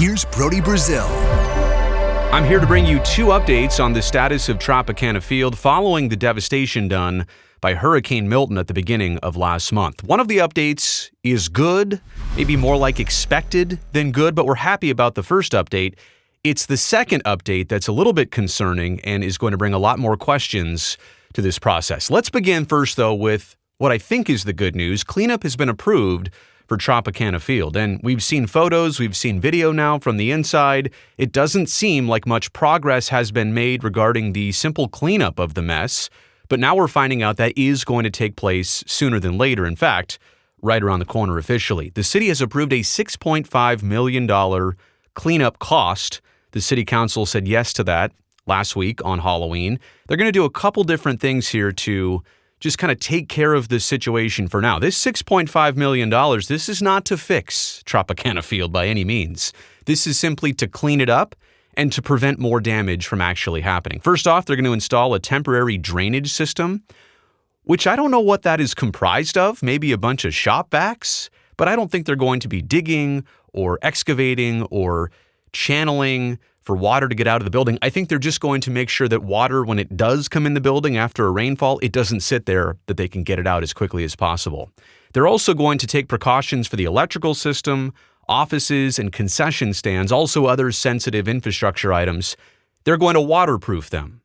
here's Brody Brazil. I'm here to bring you two updates on the status of Tropicana Field following the devastation done by Hurricane Milton at the beginning of last month. One of the updates is good, maybe more like expected than good, but we're happy about the first update. It's the second update that's a little bit concerning and is going to bring a lot more questions to this process. Let's begin first, though, with what I think is the good news. Cleanup has been approved for Tropicana Field, and we've seen photos, we've seen video now from the inside. It doesn't seem like much progress has been made regarding the simple cleanup of the mess, but now we're finding out that is going to take place sooner than later. In fact, right around the corner officially. The city has approved a $6.5 million cleanup cost. The city council said yes to that last week on Halloween. They're going to do a couple different things here to just kind of take care of the situation for now. This $6.5 million, this is not to fix Tropicana Field by any means. This is simply to clean it up and to prevent more damage from actually happening. First off, they're going to install a temporary drainage system, which I don't know what that is comprised of, maybe a bunch of shop vacs, but I don't think they're going to be digging or excavating or channeling for water to get out of the building. I think they're just going to make sure that water, when it does come in the building after a rainfall, it doesn't sit there, that they can get it out as quickly as possible. They're also going to take precautions for the electrical system, offices and concession stands, also other sensitive infrastructure items. They're going to waterproof them,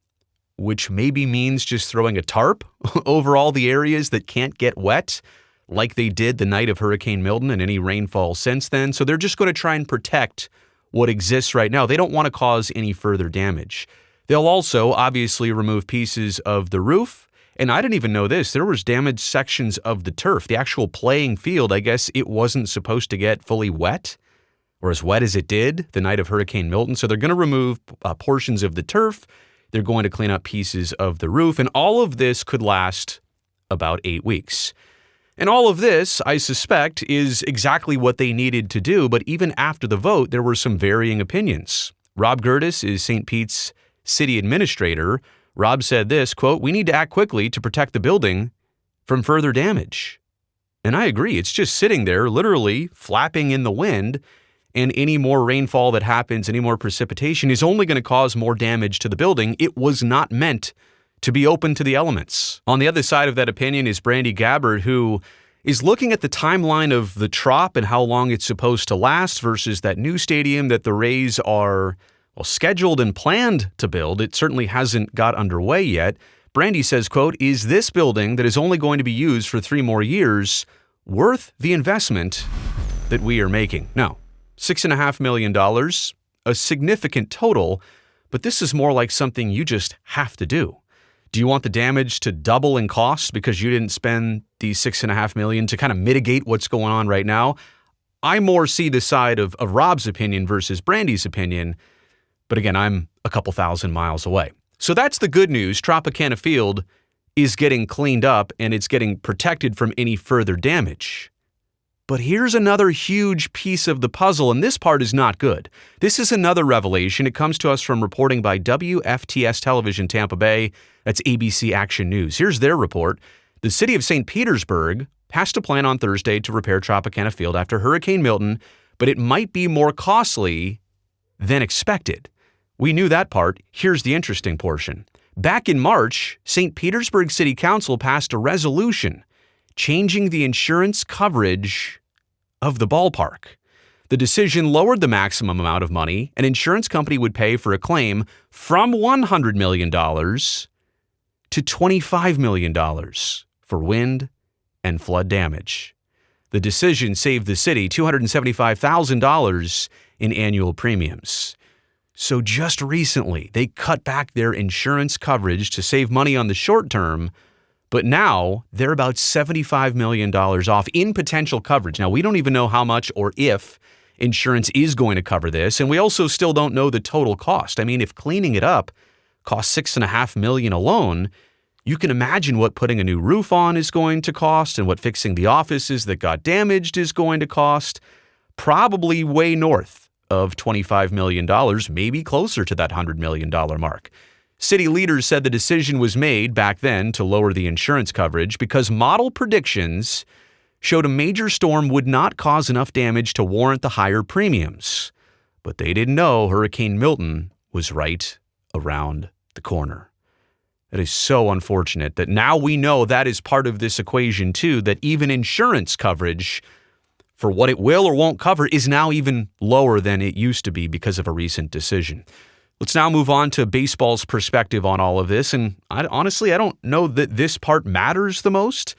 which maybe means just throwing a tarp over all the areas that can't get wet, like they did the night of Hurricane Milton and any rainfall since then. So they're just going to try and protect what exists right now. They don't want to cause any further damage. They'll also obviously remove pieces of the roof. And I didn't even know this. There was damaged sections of the turf. The actual playing field, I guess it wasn't supposed to get fully wet, or as wet as it did the night of Hurricane Milton. So they're going to remove portions of the turf. They're going to clean up pieces of the roof. And all of this could last about 8 weeks. And all of this, I suspect, is exactly what they needed to do, but even after the vote, there were some varying opinions. Rob Gertis is St. Pete's city administrator. Rob said this, quote, "We need to act quickly to protect the building from further damage." And I agree. It's just sitting there, literally flapping in the wind, and any more rainfall that happens, any more precipitation is only going to cause more damage to the building. It was not meant to be open to the elements. On the other side of that opinion is Brandy Gabbard, who is looking at the timeline of the Trop and how long it's supposed to last versus that new stadium that the Rays are scheduled and planned to build. It certainly hasn't got underway yet. Brandy says, quote, "Is this building that is only going to be used for 3 more years worth the investment that we are making?" No, $6.5 million, a significant total, but this is more like something you just have to do. Do you want the damage to double in cost because you didn't spend the $6.5 million to kind of mitigate what's going on right now? I more see the side of Rob's opinion versus Brandy's opinion, but again, I'm a couple thousand miles away. So that's the good news. Tropicana Field is getting cleaned up and it's getting protected from any further damage. But here's another huge piece of the puzzle, and this part is not good. This is another revelation. It comes to us from reporting by WFTS Television Tampa Bay. That's ABC Action News. Here's their report. The city of St. Petersburg passed a plan on Thursday to repair Tropicana Field after Hurricane Milton, but it might be more costly than expected. We knew that part. Here's the interesting portion. Back in March, St. Petersburg City Council passed a resolution changing the insurance coverage of the ballpark. The decision lowered the maximum amount of money an insurance company would pay for a claim from $100 million to $25 million for wind and flood damage. The decision saved the city $275,000 in annual premiums. So just recently, they cut back their insurance coverage to save money on the short term, but now they're about $75 million off in potential coverage. Now, we don't even know how much or if insurance is going to cover this, and we also still don't know the total cost. I mean, if cleaning it up costs $6.5 million alone, you can imagine what putting a new roof on is going to cost and what fixing the offices that got damaged is going to cost. Probably way north of $25 million, maybe closer to that $100 million mark. City leaders said the decision was made back then to lower the insurance coverage because model predictions showed a major storm would not cause enough damage to warrant the higher premiums. But they didn't know Hurricane Milton was right around the corner. It is so unfortunate that now we know that is part of this equation too, that even insurance coverage for what it will or won't cover is now even lower than it used to be because of a recent decision. Let's now move on to baseball's perspective on all of this. And honestly, I don't know that this part matters the most.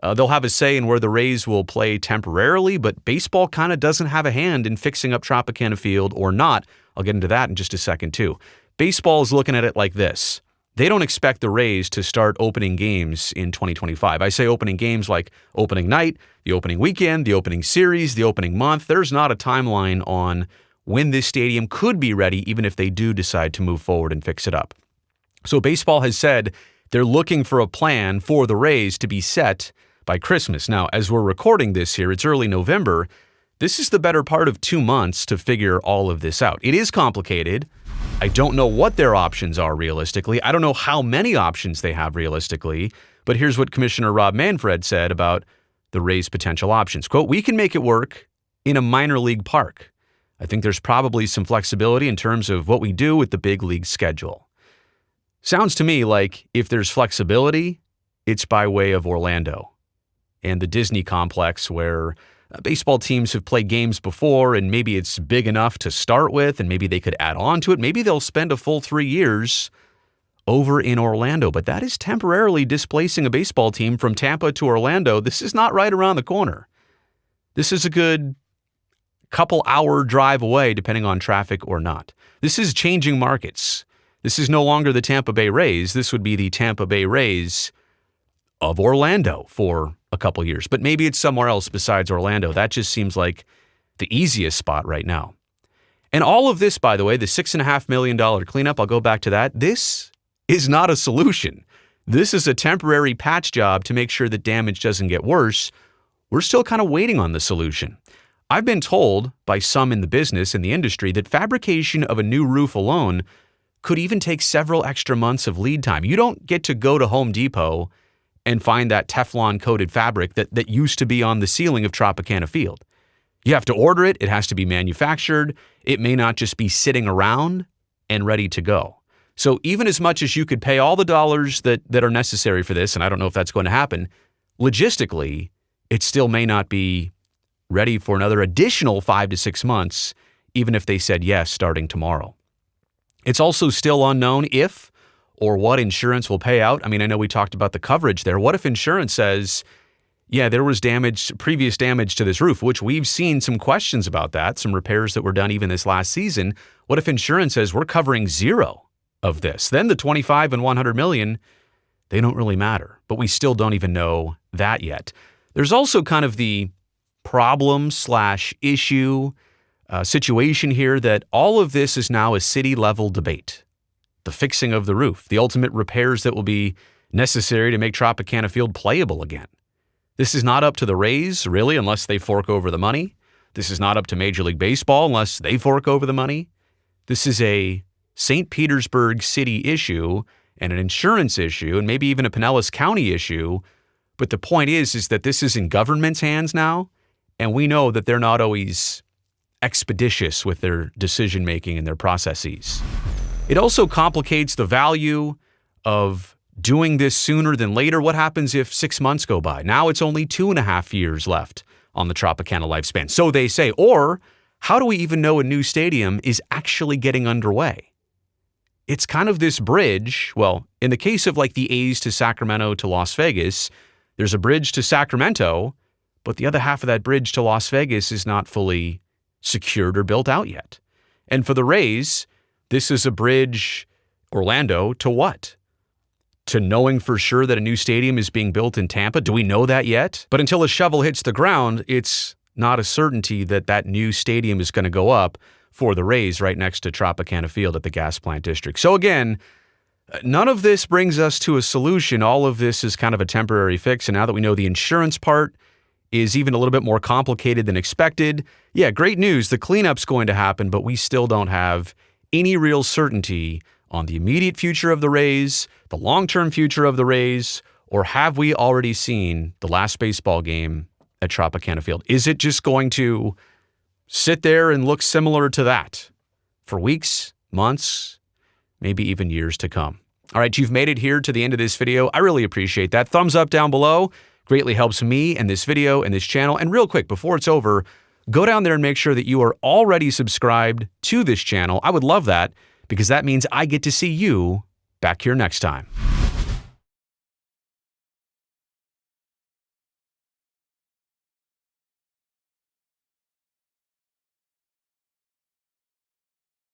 They'll have a say in where the Rays will play temporarily, but baseball kind of doesn't have a hand in fixing up Tropicana Field or not. I'll get into that in just a second too. Baseball is looking at it like this. They don't expect the Rays to start opening games in 2025. I say opening games like opening night, the opening weekend, the opening series, the opening month. There's not a timeline on when this stadium could be ready, even if they do decide to move forward and fix it up. So baseball has said they're looking for a plan for the Rays to be set by Christmas. Now, as we're recording this here, it's early November. This is the better part of 2 months to figure all of this out. It is complicated. I don't know what their options are realistically. I don't know how many options they have realistically, but here's what Commissioner Rob Manfred said about the Rays' potential options. Quote, "We can make it work in a minor league park. I think there's probably some flexibility in terms of what we do with the big league schedule." Sounds to me like if there's flexibility, it's by way of Orlando and the Disney complex where baseball teams have played games before, and maybe it's big enough to start with, and maybe they could add on to it. Maybe they'll spend a full 3 years over in Orlando, but that is temporarily displacing a baseball team from Tampa to Orlando. This is not right around the corner. This is a good couple-hour drive away, depending on traffic or not. This is changing markets. This is no longer the Tampa Bay Rays. This would be the Tampa Bay Rays of Orlando for a couple years, but maybe it's somewhere else besides Orlando. That just seems like the easiest spot right now. And all of this, by the way, the $6.5 million cleanup, I'll go back to that. This is not a solution. This is a temporary patch job to make sure that damage doesn't get worse. We're still kind of waiting on the solution. I've been told by some in the business, in the industry, that fabrication of a new roof alone could even take several extra months of lead time. You don't get to go to Home Depot and find that Teflon-coated fabric that used to be on the ceiling of Tropicana Field. You have to order it. It has to be manufactured. It may not just be sitting around and ready to go. So even as much as you could pay all the dollars that are necessary for this, and I don't know if that's going to happen, logistically, it still may not be ready for another additional 5 to 6 months, even if they said yes starting tomorrow. It's also still unknown if or what insurance will pay out. I mean, I know we talked about the coverage there. What if insurance says, yeah, there was previous damage to this roof, which we've seen some questions about that, some repairs that were done even this last season. What if insurance says we're covering zero of this? Then the 25 and 100 million, they don't really matter, but we still don't even know that yet. There's also kind of the problem/issue situation here that all of this is now a city-level debate. The fixing of the roof, the ultimate repairs that will be necessary to make Tropicana Field playable again. This is not up to the Rays, really, unless they fork over the money. This is not up to Major League Baseball unless they fork over the money. This is a St. Petersburg City issue and an insurance issue and maybe even a Pinellas County issue. But the point is that this is in government's hands now, and we know that they're not always expeditious with their decision-making and their processes. It also complicates the value of doing this sooner than later. What happens if 6 months go by? Now it's only 2.5 years left on the Tropicana lifespan, so they say. Or how do we even know a new stadium is actually getting underway? It's kind of this bridge. Well, in the case of like the A's to Sacramento to Las Vegas, there's a bridge to Sacramento, but the other half of that bridge to Las Vegas is not fully secured or built out yet. And for the Rays, this is a bridge, Orlando, to what? To knowing for sure that a new stadium is being built in Tampa? Do we know that yet? But until a shovel hits the ground, it's not a certainty that that new stadium is going to go up for the Rays right next to Tropicana Field at the gas plant district. So again, none of this brings us to a solution. All of this is kind of a temporary fix. And now that we know the insurance part is even a little bit more complicated than expected, yeah, great news. The cleanup's going to happen, but we still don't have any real certainty on the immediate future of the Rays, the long-term future of the Rays, or have we already seen the last baseball game at Tropicana Field? Is it just going to sit there and look similar to that? for weeks, months, maybe even years to come. All right, you've made it here to the end of this video. I really appreciate that. Thumbs up down below greatly helps me and this video and this channel. And real quick, before it's over, go down there and make sure that you are already subscribed to this channel. I would love that because that means I get to see you back here next time.